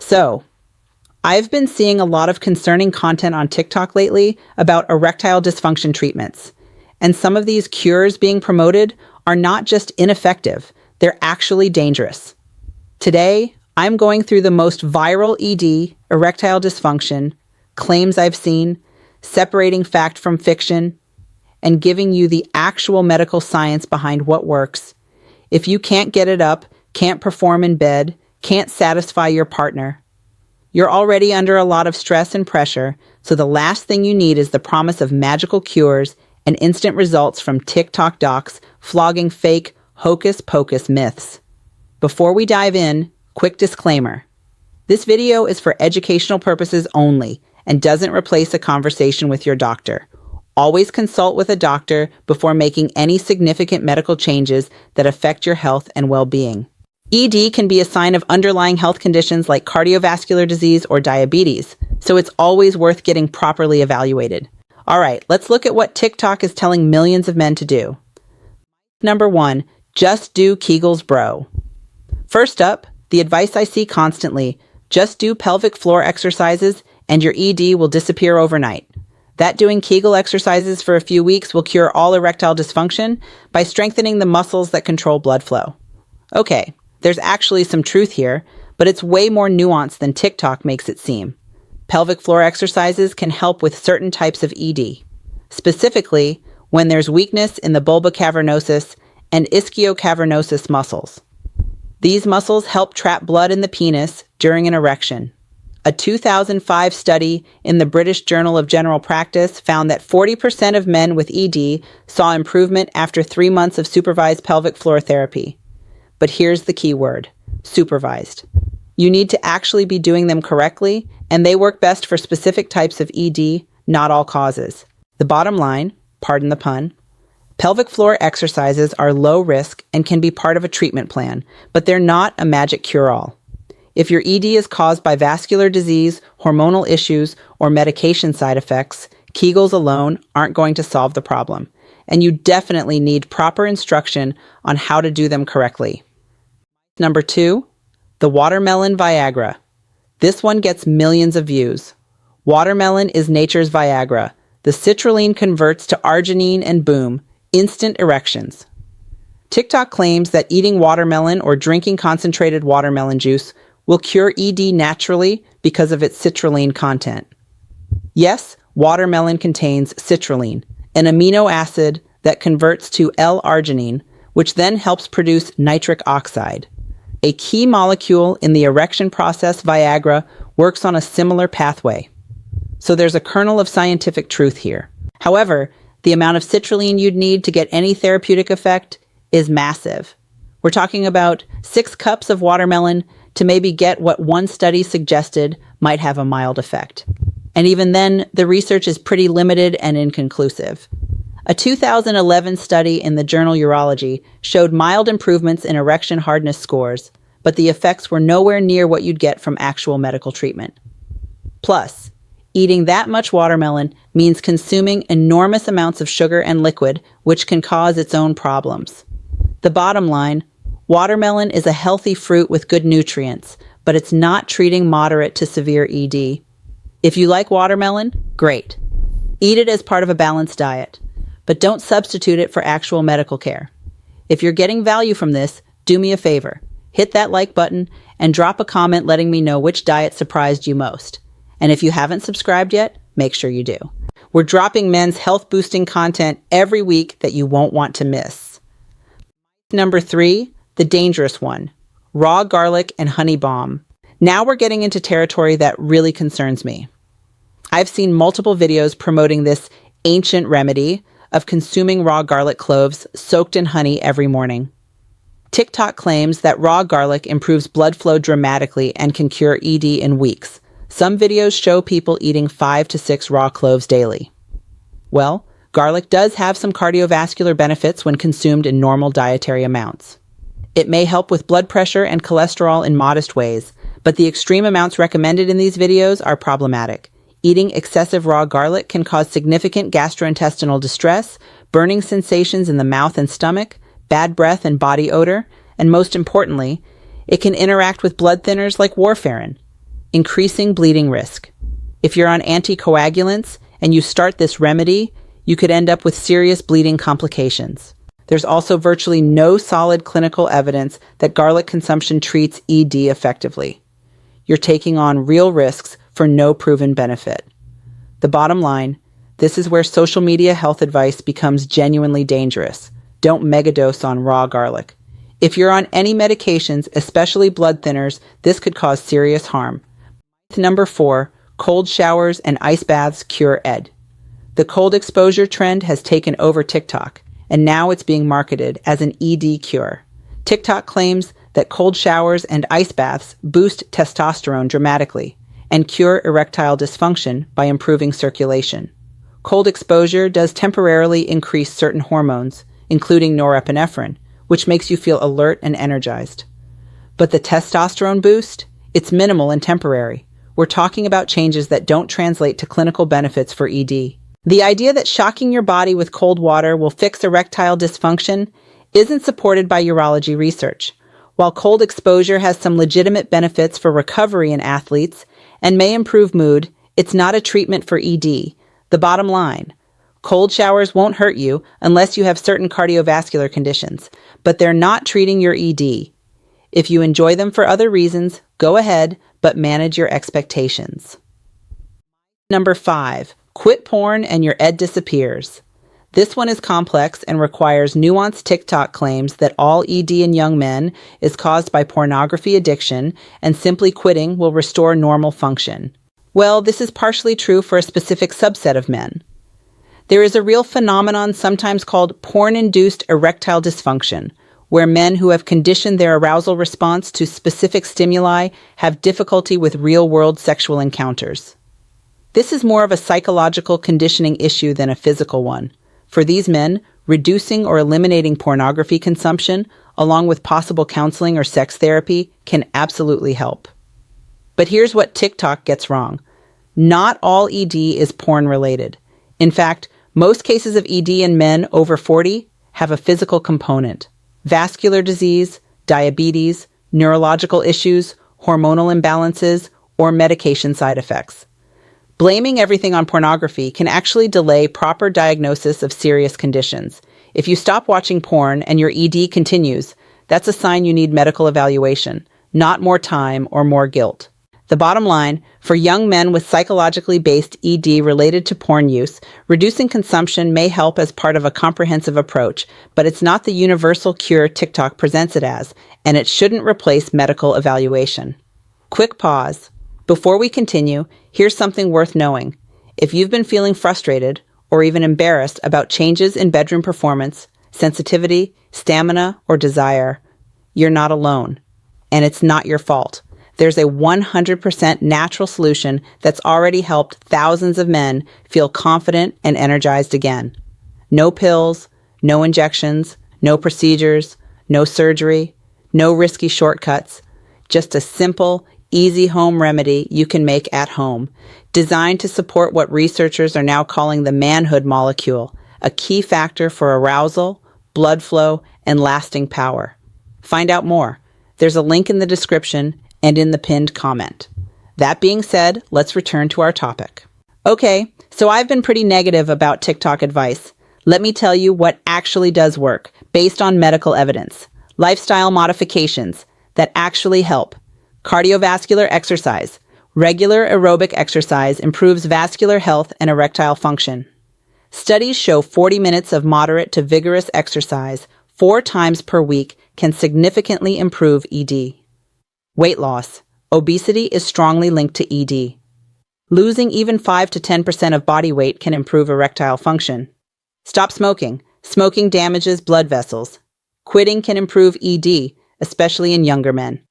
So, I've been seeing a lot of concerning content on TikTok lately about erectile dysfunction treatments. And some of these cures being promoted are not just ineffective, they're actually dangerous. Today, I'm going through the most viral ED, erectile dysfunction, claims I've seen, separating fact from fiction, and giving you the actual medical science behind what works. If you can't get it up, can't perform in bed, can't satisfy your partner, you're already under a lot of stress and pressure, so the last thing you need is the promise of magical cures and instant results from TikTok docs flogging fake hocus-pocus myths. Before we dive in, quick disclaimer. This video is for educational purposes only and doesn't replace a conversation with your doctor. Always consult with a doctor before making any significant medical changes that affect your health and well-being. ED can be a sign of underlying health conditions like cardiovascular disease or diabetes, so it's always worth getting properly evaluated. All right, let's look at what TikTok is telling millions of men to do. Number 1, just do Kegels, bro. First up, the advice I see constantly, just do pelvic floor exercises and your ED will disappear overnight. That doing Kegel exercises for a few weeks will cure all erectile dysfunction by strengthening the muscles that control blood flow. Okay, there's actually some truth here, but it's way more nuanced than TikTok makes it seem. Pelvic floor exercises can help with certain types of ED, specifically when there's weakness in the bulba cavernosus and ischiocavernosus muscles. These muscles help trap blood in the penis during an erection. A 2005 study in the British Journal of General Practice found that 40% of men with ED saw improvement after 3 months of supervised pelvic floor therapy. But here's the key word, supervised. You need to actually be doing them correctly, and they work best for specific types of ED, not all causes. The bottom line, pardon the pun, pelvic floor exercises are low risk and can be part of a treatment plan, but they're not a magic cure-all. If your ED is caused by vascular disease, hormonal issues, or medication side effects, Kegels alone aren't going to solve the problem, and you definitely need proper instruction on how to do them correctly. Number 2, the watermelon Viagra. This one gets millions of views. Watermelon is nature's Viagra. The citrulline converts to arginine and boom, instant erections. TikTok claims that eating watermelon or drinking concentrated watermelon juice will cure ED naturally because of its citrulline content. Yes, watermelon contains citrulline, an amino acid that converts to L-arginine, which then helps produce nitric oxide. A key molecule in the erection process, Viagra, works on a similar pathway. So there's a kernel of scientific truth here. However, the amount of citrulline you'd need to get any therapeutic effect is massive. We're talking about 6 cups of watermelon to maybe get what one study suggested might have a mild effect. And even then, the research is pretty limited and inconclusive. A 2011 study in the journal Urology showed mild improvements in erection hardness scores, but the effects were nowhere near what you'd get from actual medical treatment. Plus, eating that much watermelon means consuming enormous amounts of sugar and liquid, which can cause its own problems. The bottom line, watermelon is a healthy fruit with good nutrients, but it's not treating moderate to severe ED. If you like watermelon, great. Eat it as part of a balanced diet, but don't substitute it for actual medical care. If you're getting value from this, do me a favor. Hit that like button and drop a comment letting me know which diet surprised you most. And if you haven't subscribed yet, make sure you do. We're dropping men's health-boosting content every week that you won't want to miss. Number 3, the dangerous one, raw garlic and honey balm. Now we're getting into territory that really concerns me. I've seen multiple videos promoting this ancient remedy of consuming raw garlic cloves soaked in honey every morning. TikTok claims that raw garlic improves blood flow dramatically and can cure ED in weeks. Some videos show people eating 5 to 6 raw cloves daily. Well, garlic does have some cardiovascular benefits when consumed in normal dietary amounts. It may help with blood pressure and cholesterol in modest ways, but the extreme amounts recommended in these videos are problematic. Eating excessive raw garlic can cause significant gastrointestinal distress, burning sensations in the mouth and stomach, bad breath and body odor, and most importantly, it can interact with blood thinners like warfarin. increasing bleeding risk. If you're on anticoagulants and you start this remedy, you could end up with serious bleeding complications. There's also virtually no solid clinical evidence that garlic consumption treats ED effectively. You're taking on real risks for no proven benefit. The bottom line, this is where social media health advice becomes genuinely dangerous. Don't megadose on raw garlic. If you're on any medications, especially blood thinners, this could cause serious harm. Number 4, cold showers and ice baths cure ED. The cold exposure trend has taken over TikTok, and now it's being marketed as an ED cure. TikTok claims that cold showers and ice baths boost testosterone dramatically and cure erectile dysfunction by improving circulation. Cold exposure does temporarily increase certain hormones, including norepinephrine, which makes you feel alert and energized. But the testosterone boost? It's minimal and temporary. We're talking about changes that don't translate to clinical benefits for ED. The idea that shocking your body with cold water will fix erectile dysfunction isn't supported by urology research. While cold exposure has some legitimate benefits for recovery in athletes and may improve mood, it's not a treatment for ED. The bottom line, cold showers won't hurt you unless you have certain cardiovascular conditions, but they're not treating your ED. If you enjoy them for other reasons, go ahead, but manage your expectations. Number 5, quit porn and your ED disappears. This one is complex and requires nuanced TikTok claims that all ED in young men is caused by pornography addiction and simply quitting will restore normal function. Well, this is partially true for a specific subset of men. There is a real phenomenon sometimes called porn-induced erectile dysfunction, where men who have conditioned their arousal response to specific stimuli have difficulty with real-world sexual encounters. This is more of a psychological conditioning issue than a physical one. For these men, reducing or eliminating pornography consumption, along with possible counseling or sex therapy, can absolutely help. But here's what TikTok gets wrong. Not all ED is porn-related. In fact, most cases of ED in men over 40 have a physical component. Vascular disease, diabetes, neurological issues, hormonal imbalances, or medication side effects. Blaming everything on pornography can actually delay proper diagnosis of serious conditions. If you stop watching porn and your ED continues, that's a sign you need medical evaluation, not more time or more guilt. The bottom line, for young men with psychologically based ED related to porn use, reducing consumption may help as part of a comprehensive approach, but it's not the universal cure TikTok presents it as, and it shouldn't replace medical evaluation. Quick pause. Before we continue, here's something worth knowing. If you've been feeling frustrated or even embarrassed about changes in bedroom performance, sensitivity, stamina, or desire, you're not alone, and it's not your fault. There's a 100% natural solution that's already helped thousands of men feel confident and energized again. No pills, no injections, no procedures, no surgery, no risky shortcuts, just a simple, easy home remedy you can make at home, designed to support what researchers are now calling the manhood molecule, a key factor for arousal, blood flow, and lasting power. Find out more. There's a link in the description and in the pinned comment. That being said, let's return to our topic. Okay, so I've been pretty negative about TikTok advice. Let me tell you what actually does work, based on medical evidence. Lifestyle modifications that actually help. Cardiovascular exercise. Regular aerobic exercise improves vascular health and erectile function. Studies show 40 minutes of moderate to vigorous exercise 4 times per week can significantly improve ED. Weight loss. Obesity is strongly linked to ED. Losing even 5 to 10% of body weight can improve erectile function. Stop smoking. Smoking damages blood vessels. Quitting can improve ED, especially in younger men.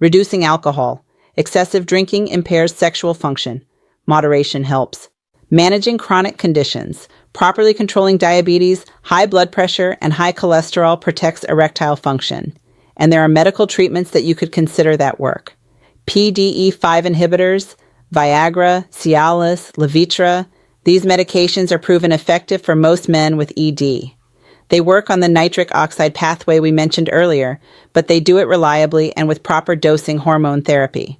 Reducing alcohol. Excessive drinking impairs sexual function. Moderation helps. Managing chronic conditions. Properly controlling diabetes, high blood pressure, and high cholesterol protects erectile function. And there are medical treatments that you could consider that work. PDE5 inhibitors, Viagra, Cialis, Levitra. These medications are proven effective for most men with ED. They work on the nitric oxide pathway we mentioned earlier, but they do it reliably and with proper dosing hormone therapy.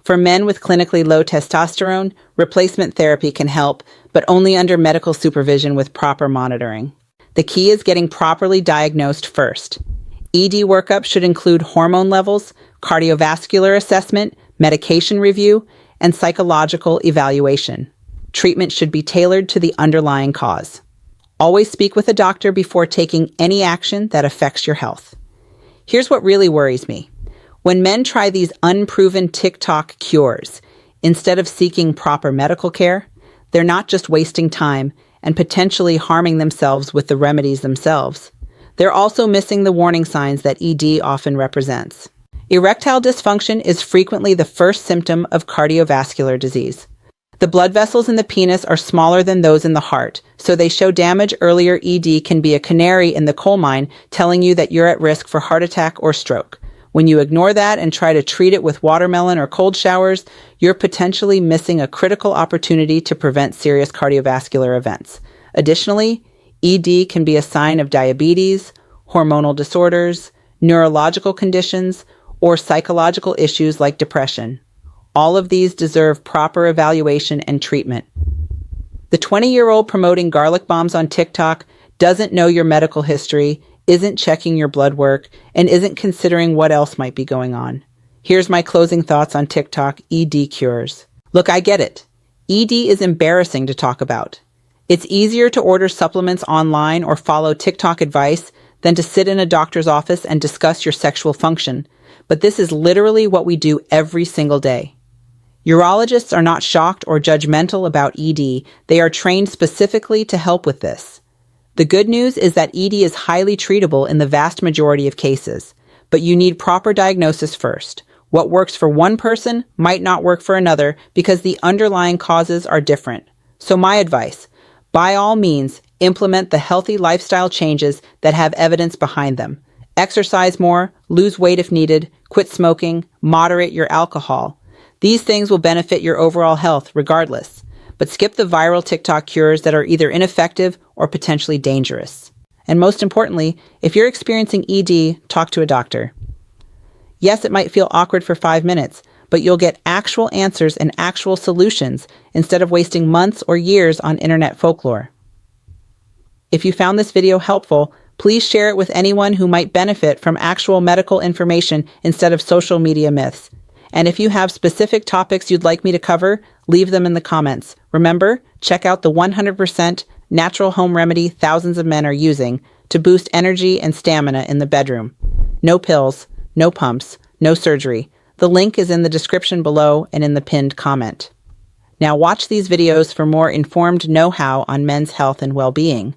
For men with clinically low testosterone, replacement therapy can help, but only under medical supervision with proper monitoring. The key is getting properly diagnosed first. ED workup should include hormone levels, cardiovascular assessment, medication review, and psychological evaluation. Treatment should be tailored to the underlying cause. Always speak with a doctor before taking any action that affects your health. Here's what really worries me. When men try these unproven TikTok cures, instead of seeking proper medical care, they're not just wasting time and potentially harming themselves with the remedies themselves. They're also missing the warning signs that ED often represents. Erectile dysfunction is frequently the first symptom of cardiovascular disease. The blood vessels in the penis are smaller than those in the heart, so they show damage earlier. ED can be a canary in the coal mine telling you that you're at risk for heart attack or stroke. When you ignore that and try to treat it with watermelon or cold showers, you're potentially missing a critical opportunity to prevent serious cardiovascular events. Additionally, ED can be a sign of diabetes, hormonal disorders, neurological conditions, or psychological issues like depression. All of these deserve proper evaluation and treatment. The 20-year-old promoting garlic bombs on TikTok doesn't know your medical history, isn't checking your blood work, and isn't considering what else might be going on. Here's my closing thoughts on TikTok ED cures. Look, I get it. ED is embarrassing to talk about. It's easier to order supplements online or follow TikTok advice than to sit in a doctor's office and discuss your sexual function. But this is literally what we do every single day. Urologists are not shocked or judgmental about ED. They are trained specifically to help with this. The good news is that ED is highly treatable in the vast majority of cases, but you need proper diagnosis first. What works for one person might not work for another because the underlying causes are different. So my advice, by all means, implement the healthy lifestyle changes that have evidence behind them. Exercise more, lose weight if needed, quit smoking, moderate your alcohol. These things will benefit your overall health regardless. But skip the viral TikTok cures that are either ineffective or potentially dangerous. And most importantly, if you're experiencing ED, talk to a doctor. Yes, it might feel awkward for 5 minutes, but you'll get actual answers and actual solutions instead of wasting months or years on internet folklore. If you found this video helpful, please share it with anyone who might benefit from actual medical information instead of social media myths. And if you have specific topics you'd like me to cover, leave them in the comments. Remember, check out the 100% natural home remedy thousands of men are using to boost energy and stamina in the bedroom. No pills, no pumps, no surgery. The link is in the description below and in the pinned comment. Now watch these videos for more informed know-how on men's health and well-being.